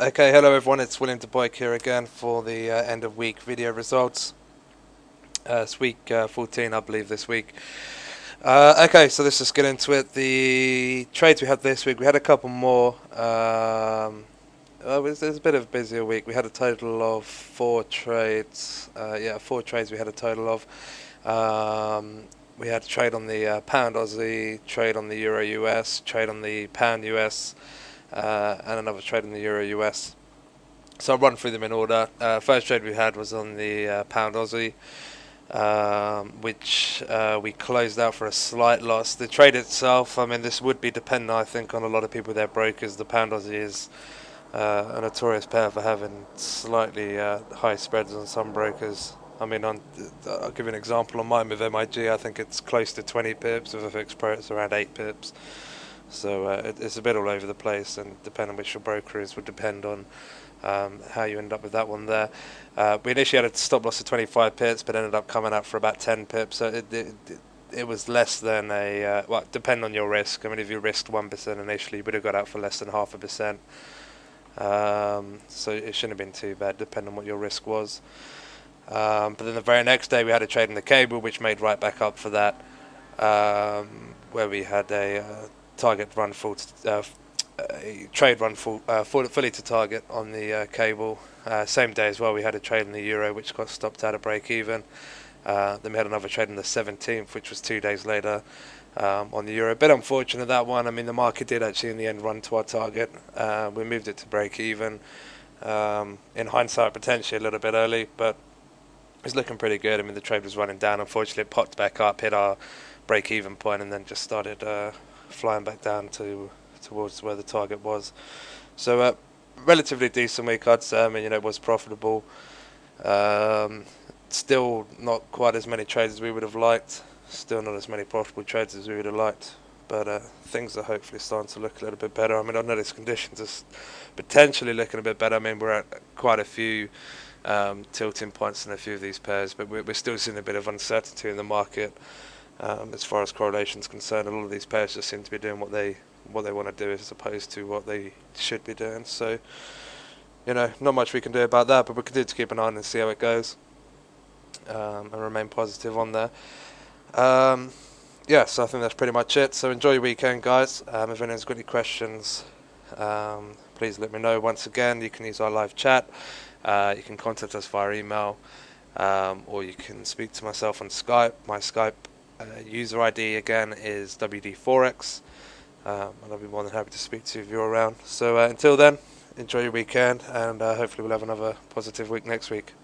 Okay, hello everyone, it's William De Boyk here again for the end of week video results. It's week 14, I believe, this week. Okay, so let's just get into it. The trades we had this week, we had a couple more. It was a bit of a busier week. We had a total of four trades. Four trades we had a total of. We had a trade on the pound Aussie, trade on the Euro US, trade on the pound US, and another trade on the Euro US. So I'll run through them in order. First trade we had was on the pound Aussie, which we closed out for a slight loss. The trade itself, I mean, this would be dependent, I think, on a lot of people, their brokers. The pound Aussie is a notorious pair for having slightly high spreads on some brokers. I mean, I'll give you an example on mine with MIG. I think it's close to 20 pips. With a fixed pro, it's around 8 pips. So it's a bit all over the place, and depending on which your broker is, would depend on how you end up with that one there. We initially had a stop loss of 25 pips, but ended up coming out for about 10 pips. So it was less than depending on your risk. I mean, if you risked 1% initially, you would have got out for less than 0.5%. So it shouldn't have been too bad, depending on what your risk was. But then the very next day, we had a trade in the cable, which made right back up for that, where we had a target run full. A trade run fully to target on the cable. Same day as well, we had a trade in the euro which got stopped out of break even. Then we had another trade on the 17th, which was 2 days later, on the euro. A bit unfortunate that one. I mean, the market did actually in the end run to our target. We moved it to break even. In hindsight, potentially a little bit early, but it's looking pretty good. I mean, the trade was running down. Unfortunately, it popped back up, hit our break even point, and then just started flying back down towards where the target was. So relatively decent week, I'd say. I mean, it was profitable. Still not quite as many trades as we would have liked. Still not as many profitable trades as we would have liked. But things are hopefully starting to look a little bit better. I mean, I know these conditions are potentially looking a bit better. I mean, we're at quite a few tilting points in a few of these pairs, but we're still seeing a bit of uncertainty in the market. As far as correlation is concerned, a lot of these pairs just seem to be doing what they want to do as opposed to what they should be doing. So, not much we can do about that, but we continue to keep an eye on and see how it goes, and remain positive on there. So I think that's pretty much it. So enjoy your weekend, guys. If anyone's got any questions, please let me know. Once again, you can use our live chat. You can contact us via email, or you can speak to myself on Skype. My Skype user ID again is WD4X. And I'll be more than happy to speak to you if you're around. So until then, enjoy your weekend, and hopefully we'll have another positive week next week.